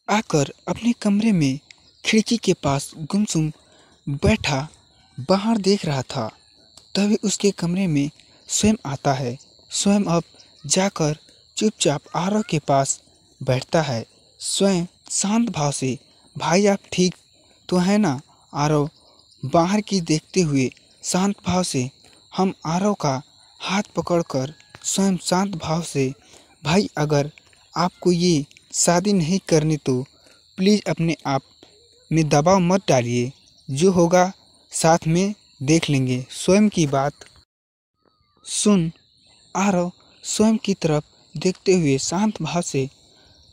आकर अपने कमरे में खिड़की के पास गुमसुम बैठा बाहर देख रहा था। तभी उसके कमरे में स्वयं आता है। स्वयं अब जाकर चुपचाप आरव के पास बैठता है। स्वयं शांत भाव से, भाई आप ठीक तो है ना? आरव बाहर की देखते हुए शांत भाव से हम आरव का हाथ पकड़कर स्वयं शांत भाव से, भाई अगर आपको ये शादी नहीं करनी तो प्लीज़ अपने आप में दबाव मत डालिए, जो होगा साथ में देख लेंगे। स्वयं की बात सुन आरव स्वयं की तरफ देखते हुए शांत भाव से,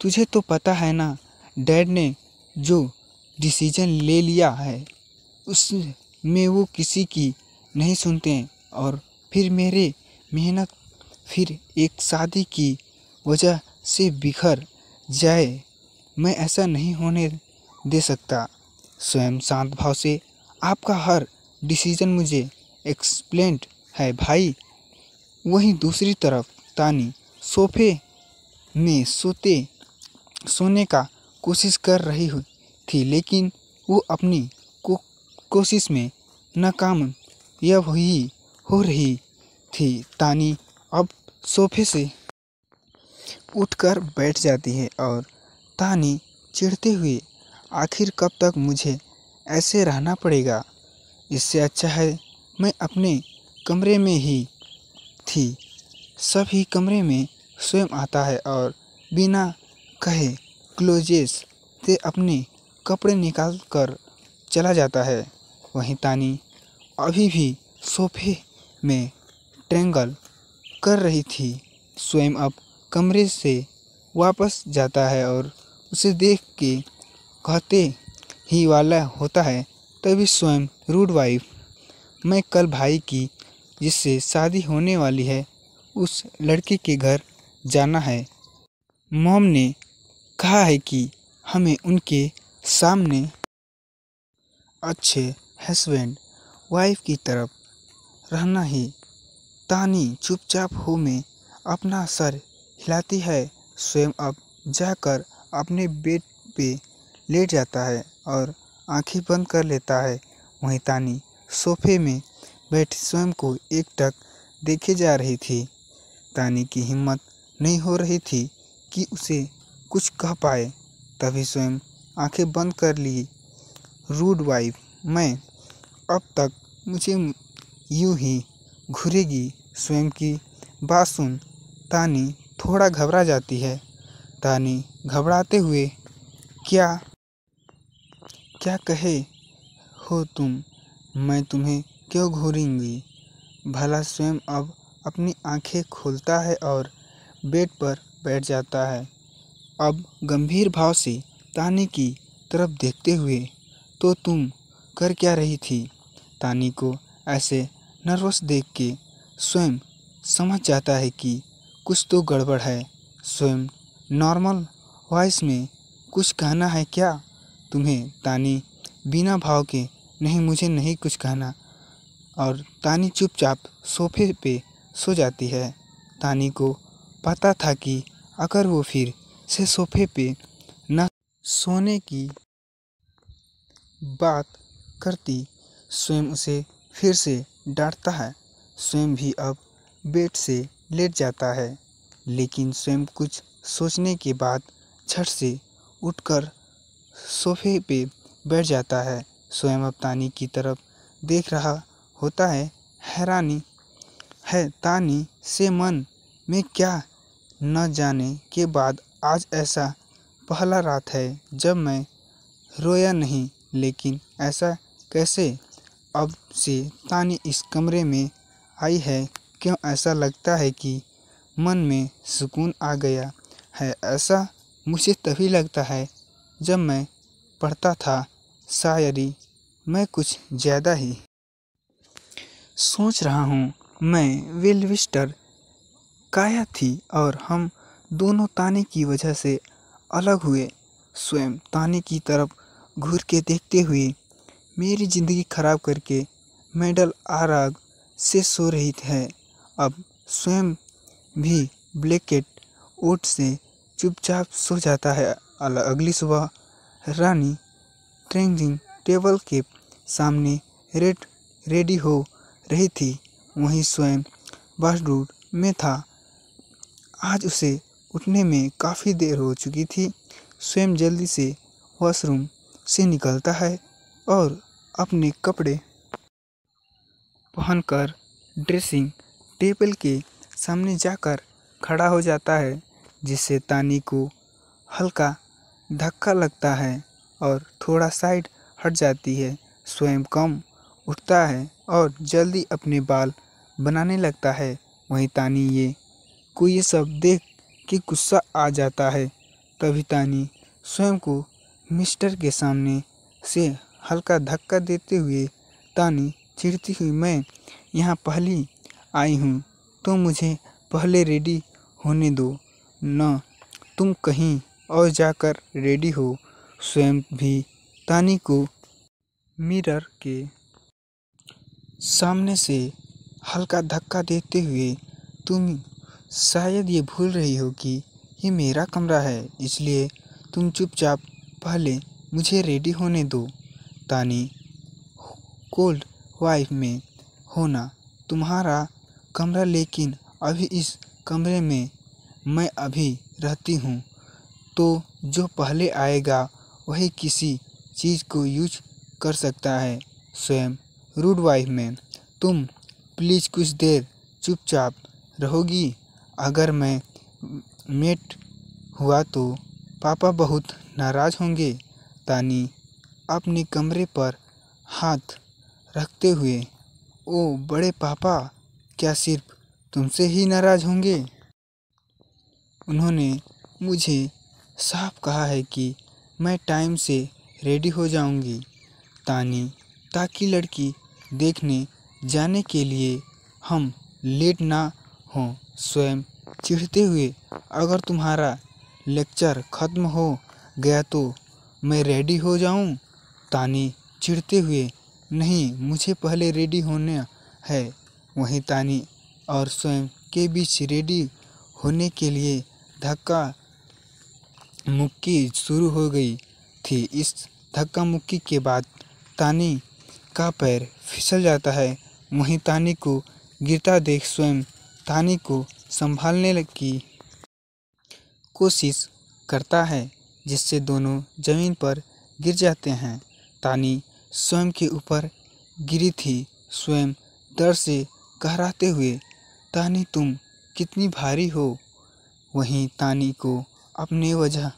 तुझे तो पता है ना डैड ने जो डिसीजन ले लिया है उसमें वो किसी की नहीं सुनते हैं, और फिर मेरे मेहनत फिर एक शादी की वजह से बिखर जाए, मैं ऐसा नहीं होने दे सकता। स्वयं शांत भाव से, आपका हर डिसीजन मुझे एक्सप्लेन्ड है भाई। वहीं दूसरी तरफ तानी सोफे में सोने का कोशिश कर रही थी, लेकिन वो अपनी कोशिश में नाकामयाब हो रही थी। तानी अब सोफे से उठकर बैठ जाती है और तानी चिढ़ते हुए, आखिर कब तक मुझे ऐसे रहना पड़ेगा? इससे अच्छा है मैं अपने कमरे में ही थी। सभी कमरे में स्वयं आता है और बिना कहे क्लोजेस से अपने कपड़े निकाल कर चला जाता है। वहीं तानी अभी भी सोफे में ट्रेंगल कर रही थी। स्वयं अब कमरे से वापस जाता है और उसे देख के कहते ही वाला होता है, तभी स्वयं रूड वाइफ, मैं कल भाई की जिससे शादी होने वाली है उस लड़के के घर जाना है। मॉम ने कहा है कि हमें उनके सामने अच्छे हस्बैंड वाइफ की तरफ रहना ही। तानी चुपचाप हो में अपना सर हिलाती है। स्वयं अब जाकर अपने बेड पे लेट जाता है और आंखें बंद कर लेता है। वहीं तानी सोफे में बैठ स्वयं को एकटक देखे जा रही थी। तानी की हिम्मत नहीं हो रही थी कि उसे कुछ कह पाए। तभी स्वयं आंखें बंद कर ली। रूड वाइफ, मैं अब तक मुझे यूं ही घूरेगी। स्वयं की बात सुन तानी थोड़ा घबरा जाती है। तानी घबराते हुए, क्या क्या कहे हो तुम? मैं तुम्हें क्यों घूरूंगी? भला स्वयं अब अपनी आंखें खोलता है और बेड पर बैठ जाता है। अब गंभीर भाव से तानी की तरफ देखते हुए, तो तुम कर क्या रही थी? तानी को ऐसे नर्वस देख के स्वयं समझ जाता है कि कुछ तो गड़बड़ है। स्वयं नॉर्मल वॉइस में, कुछ कहना है क्या तुम्हें? तानी बिना भाव के, नहीं मुझे नहीं कुछ कहना। और तानी चुपचाप सोफे पे सो जाती है। तानी को पता था कि अगर वो फिर से सोफे पे न सोने की बात करती, स्वयं उसे फिर से डांटता है। स्वयं भी अब बेड से लेट जाता है, लेकिन स्वयं कुछ सोचने के बाद झट से उठकर सोफे पे बैठ जाता है। स्वयं अब तानी की तरफ देख रहा होता है। हैरानी है तानी से मन में क्या न जाने के बाद आज ऐसा पहला रात है जब मैं रोया नहीं, लेकिन ऐसा कैसे? अब से तानी इस कमरे में आई है, क्यों ऐसा लगता है कि मन में सुकून आ गया है। ऐसा मुझे तभी लगता है जब मैं पढ़ता था शायरी। मैं कुछ ज़्यादा ही सोच रहा हूँ। मैं वेलविस्टर काया थी और हम दोनों ताने की वजह से अलग हुए। स्वयं ताने की तरफ घूर के देखते हुए, मेरी ज़िंदगी खराब करके मेडल आराग से सो रही है। अब स्वयं भी ब्लैकेट ओट से चुपचाप सो जाता है अगली सुबह रानी ड्रेसिंग टेबल के सामने रेडी हो रही थी। वहीं स्वयं बाथरूम में था। आज उसे उठने में काफ़ी देर हो चुकी थी। स्वयं जल्दी से वॉशरूम से निकलता है और अपने कपड़े पहनकर ड्रेसिंग टेबल के सामने जाकर खड़ा हो जाता है, जिससे तानी को हल्का धक्का लगता है और थोड़ा साइड हट जाती है। स्वयं कम उठता है और जल्दी अपने बाल बनाने लगता है। वहीं तानी को ये सब देख के गुस्सा आ जाता है। तभी तानी स्वयं को मिस्टर के सामने से हल्का धक्का देते हुए तानी चिढ़ती हुई, मैं यहाँ पहली आई हूँ तो मुझे पहले रेडी होने दो न, तुम कहीं और जाकर रेडी हो। स्वयं भी तानी को मिरर के सामने से हल्का धक्का देते हुए, तुम शायद ये भूल रही हो कि ये मेरा कमरा है, इसलिए तुम चुपचाप पहले मुझे रेडी होने दो। तानी, कोल्ड वाइफ में होना तुम्हारा कमरा, लेकिन अभी इस कमरे में मैं अभी रहती हूँ, तो जो पहले आएगा वही किसी चीज़ को यूज कर सकता है। स्वयं रूड वाइफ में, तुम प्लीज़ कुछ देर चुपचाप रहोगी। अगर मैं मेट हुआ तो पापा बहुत नाराज़ होंगे। तानी अपने कमरे पर हाथ रखते हुए, ओ बड़े पापा, क्या सिर्फ तुमसे ही नाराज़ होंगे? उन्होंने मुझे साफ कहा है कि मैं टाइम से रेडी हो जाऊंगी, तानी, ताकि लड़की देखने जाने के लिए हम लेट ना हों। स्वयं चिढ़ते हुए, अगर तुम्हारा लेक्चर ख़त्म हो गया तो मैं रेडी हो जाऊं? तानी चिढ़ते हुए, नहीं, मुझे पहले रेडी होना है। वहीं तानी और स्वयं के बीच रेडी होने के लिए धक्का मुक्की शुरू हो गई थी। इस धक्का मुक्की के बाद तानी का पैर फिसल जाता है। वहीं तानी को गिरता देख स्वयं तानी को संभालने की कोशिश करता है, जिससे दोनों ज़मीन पर गिर जाते हैं। तानी स्वयं के ऊपर गिरी थी। स्वयं डर से कहराते हुए, तानी तुम कितनी भारी हो। वहीं तानी को अपने वजह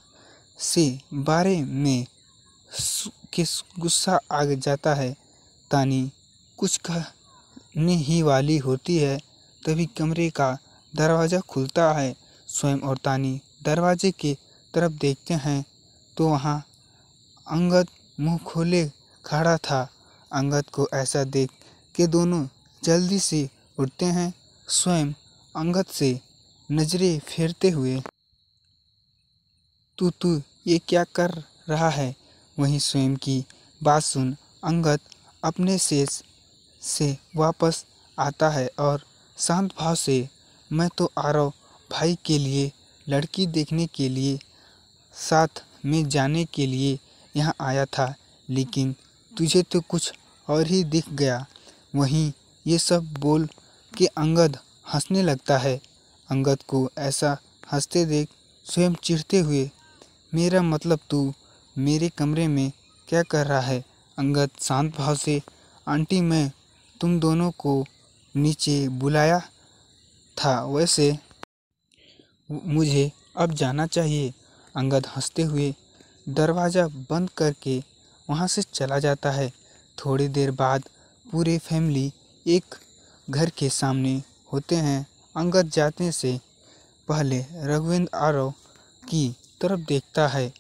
से बारे में गुस्सा आ जाता है। तानी कुछ कहने ही वाली होती है, तभी कमरे का दरवाज़ा खुलता है। स्वयं और तानी दरवाजे के तरफ देखते हैं तो वहाँ अंगद मुंह खोले खड़ा था। अंगद को ऐसा देख के दोनों जल्दी से उठते हैं। स्वयं अंगद से नज़रें फेरते हुए, तू ये क्या कर रहा है? वहीं स्वयं की बात सुन अंगद अपने सेज से वापस आता है और शांत भाव से, मैं तो आरव भाई के लिए लड़की देखने के लिए साथ में जाने के लिए यहाँ आया था, लेकिन तुझे तो कुछ और ही दिख गया। वहीं ये सब बोल के अंगद हंसने लगता है। अंगद को ऐसा हंसते देख स्वयं चिढ़ते हुए, मेरा मतलब तू मेरे कमरे में क्या कर रहा है? अंगद शांत भाव से, आंटी, मैं तुम दोनों को नीचे बुलाया था, वैसे मुझे अब जाना चाहिए। अंगद हंसते हुए दरवाज़ा बंद करके वहाँ से चला जाता है। थोड़ी देर बाद पूरे फैमिली एक घर के सामने होते हैं। अंगद जाने से पहले राघवेंद्र आरव की तरफ देखता है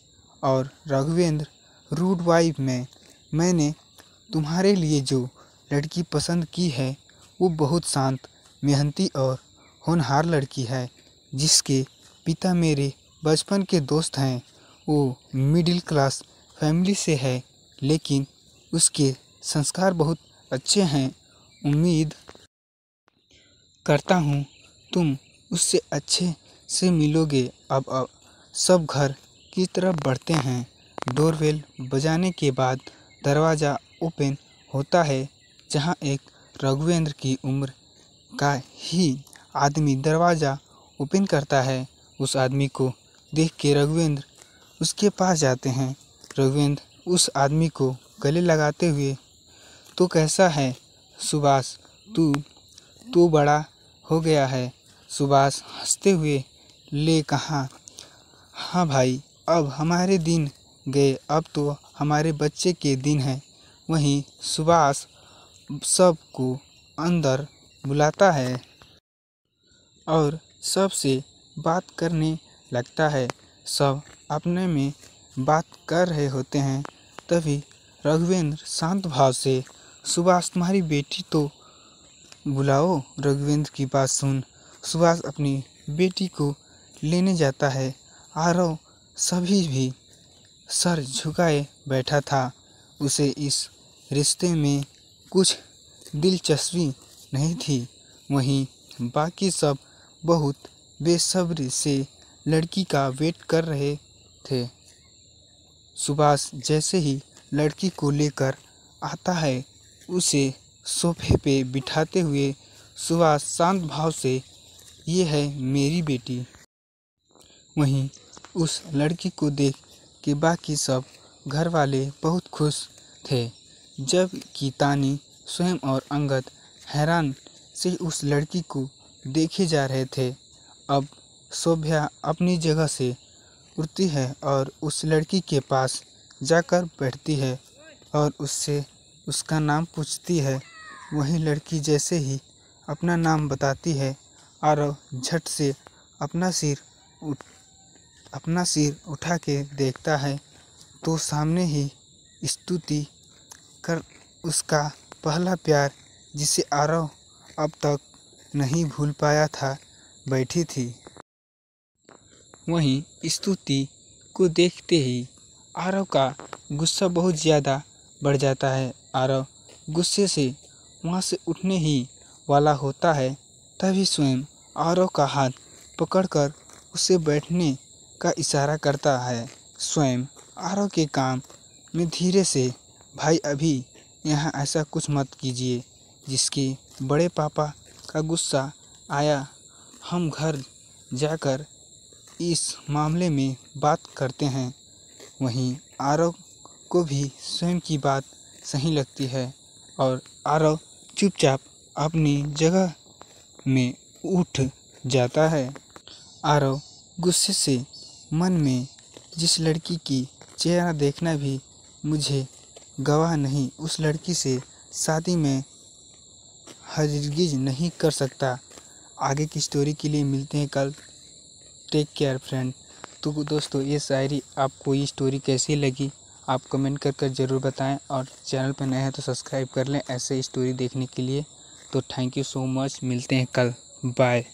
और, राघवेंद्र, रूड वाइफ में मैंने तुम्हारे लिए जो लड़की पसंद की है वो बहुत शांत, मेहनती और होनहार लड़की है, जिसके पिता मेरे बचपन के दोस्त हैं। वो मिडिल क्लास फैमिली से है, लेकिन उसके संस्कार बहुत अच्छे हैं। उम्मीद करता हूँ तुम उससे अच्छे से मिलोगे। अब सब घर की तरफ बढ़ते हैं। डोरबेल बजाने के बाद दरवाज़ा ओपन होता है, जहां एक रघुवेंद्र की उम्र का ही आदमी दरवाज़ा ओपन करता है। उस आदमी को देख के रघुवेंद्र उसके पास जाते हैं। रघुवेंद्र उस आदमी को गले लगाते हुए, तो कैसा है सुभाष, तू बड़ा हो गया है। सुभाष हंसते हुए, ले कहाँ, हाँ भाई, अब हमारे दिन गए, अब तो हमारे बच्चे के दिन हैं। वहीं सुभाष सबको अंदर बुलाता है और सबसे बात करने लगता है। सब अपने में बात कर रहे होते हैं। तभी रघुवेंद्र शांत भाव से, सुभाष तुम्हारी बेटी तो बुलाओ। रघुवेंद्र की बात सुन सुभाष अपनी बेटी को लेने जाता है। आरव सभी भी सर झुकाए बैठा था। उसे इस रिश्ते में कुछ दिलचस्पी नहीं थी। वहीं बाकी सब बहुत बेसब्री से लड़की का वेट कर रहे थे। सुभाष जैसे ही लड़की को लेकर आता है, उसे सोफे पे बिठाते हुए सुभाष शांत भाव से, ये है मेरी बेटी। वहीं उस लड़की को देख के बाकी सब घर वाले बहुत खुश थे, जबकि तानी, स्वयं और अंगद हैरान से उस लड़की को देखे जा रहे थे। अब शोभा अपनी जगह से उठती है और उस लड़की के पास जाकर बैठती है और उससे उसका नाम पूछती है। वही लड़की जैसे ही अपना नाम बताती है, आरव झट से अपना सिर उठा के देखता है, तो सामने ही स्तुति कर उसका पहला प्यार, जिसे आरव अब तक नहीं भूल पाया था, बैठी थी। वहीं स्तुति को देखते ही आरव का गुस्सा बहुत ज़्यादा बढ़ जाता है। आरव गुस्से से वहाँ से उठने ही वाला होता है, तभी स्वयं आरव का हाथ पकड़कर उसे बैठने का इशारा करता है। स्वयं आरव के कान में धीरे से, भाई अभी यहाँ ऐसा कुछ मत कीजिए जिसके बड़े पापा का गुस्सा आया, हम घर जाकर इस मामले में बात करते हैं। वहीं आरव को भी स्वयं की बात सही लगती है और आरव चुपचाप अपनी जगह में उठ जाता है। आरव गुस्से से मन में, जिस लड़की की चेहरा देखना भी मुझे गवाह नहीं, उस लड़की से शादी में हरगिज़ नहीं कर सकता। आगे की स्टोरी के लिए मिलते हैं कल। Take care friend. तो दोस्तों, ये शायरी आपको ये स्टोरी कैसी लगी आप कमेंट कर ज़रूर बताएं और चैनल पर नए हैं तो सब्सक्राइब कर लें ऐसे स्टोरी देखने के लिए। तो थैंक यू सो मच, मिलते हैं कल, बाय।